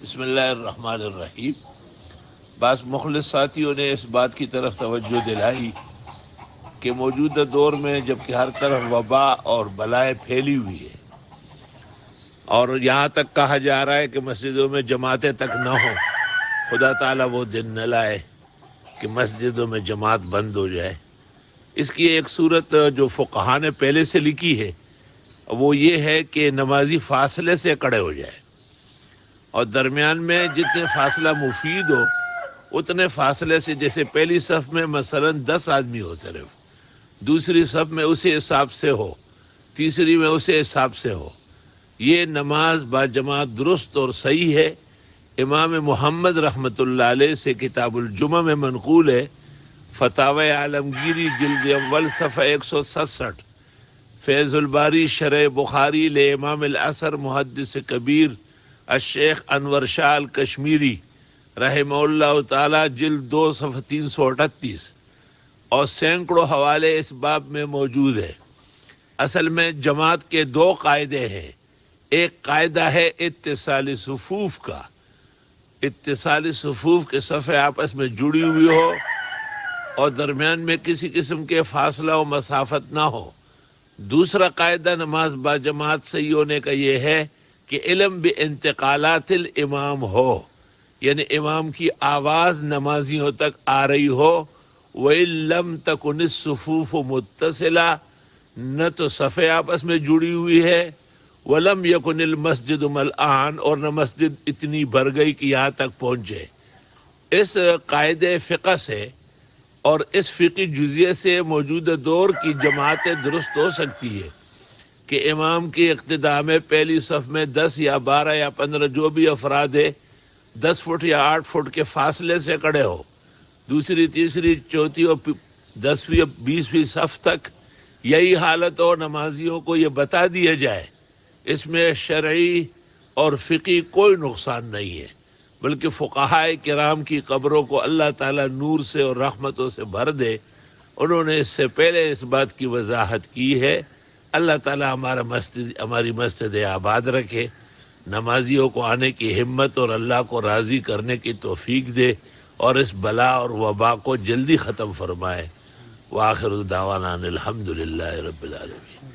بسم اللہ الرحمن الرحیم۔ بعض مخلص ساتھیوں نے اس بات کی طرف توجہ دلائی کہ موجودہ دور میں جبکہ ہر طرف وبا اور بلائیں پھیلی ہوئی ہے اور یہاں تک کہا جا رہا ہے کہ مسجدوں میں جماعتیں تک نہ ہوں، خدا تعالیٰ وہ دن نہ لائے کہ مسجدوں میں جماعت بند ہو جائے۔ اس کی ایک صورت جو فقہا نے پہلے سے لکھی ہے وہ یہ ہے کہ نمازی فاصلے سے کھڑے ہو جائے اور درمیان میں جتنے فاصلہ مفید ہو اتنے فاصلے سے، جیسے پہلی صف میں مثلا 10 آدمی ہو صرف، دوسری صف میں اسی حساب سے ہو، تیسری میں اسی حساب سے ہو، یہ نماز با جماعت درست اور صحیح ہے۔ امام محمد رحمۃ اللہ علیہ سے کتاب الجمعہ میں منقول ہے، فتاوی عالمگیری جلد اول صفحہ 167، فیض الباری شرح بخاری لے امام العصر محدث کبیر الشیخ انور شاہ کشمیری رحمہ اللہ تعالی جلد 2 صفحہ 338 اور سینکڑوں حوالے اس باب میں موجود ہے۔ اصل میں جماعت کے 2 قاعدے ہیں۔ ایک قاعدہ ہے اتصال صفوف کا، اتصال صفوف کے صفیں آپس میں جڑی ہوئی ہو اور درمیان میں کسی قسم کے فاصلہ و مسافت نہ ہو۔ دوسرا قاعدہ نماز با جماعت صحیح ہونے کا یہ ہے کہ علم بانتقالات الامام ہو، یعنی امام کی آواز نمازیوں تک آ رہی ہو۔ وَإِن لَّمْ تَكُنِ الصُّفُوفُ مُتَّصِلَةً، نہ تو صفیں آپس میں جڑی ہوئی ہے، وَلَمْ يَكُنِ الْمَسْجِدُ مَلْآنًا، اور نہ مسجد اتنی بھر گئی کہ یہاں تک پہنچے۔ اس قاعدے فقہ سے اور اس فقی جزیے سے موجودہ دور کی جماعتیں درست ہو سکتی ہے کہ امام کی اقتداء میں پہلی صف میں 10 یا 12 یا 15 جو بھی افراد ہے 10 فٹ یا 8 فٹ کے فاصلے سے کھڑے ہو، دوسری تیسری چوتھی اور 10ویں اور 20ویں صف تک یہی حالت ہو، نمازیوں کو یہ بتا دیا جائے۔ اس میں شرعی اور فقی کوئی نقصان نہیں ہے، بلکہ فقہائے کرام کی قبروں کو اللہ تعالیٰ نور سے اور رحمتوں سے بھر دے، انہوں نے اس سے پہلے اس بات کی وضاحت کی ہے۔ اللہ تعالیٰ ہماری مسجد آباد رکھے، نمازیوں کو آنے کی ہمت اور اللہ کو راضی کرنے کی توفیق دے اور اس بلا اور وبا کو جلدی ختم فرمائے۔ وآخر دعوانا الحمدللہ رب العالمین۔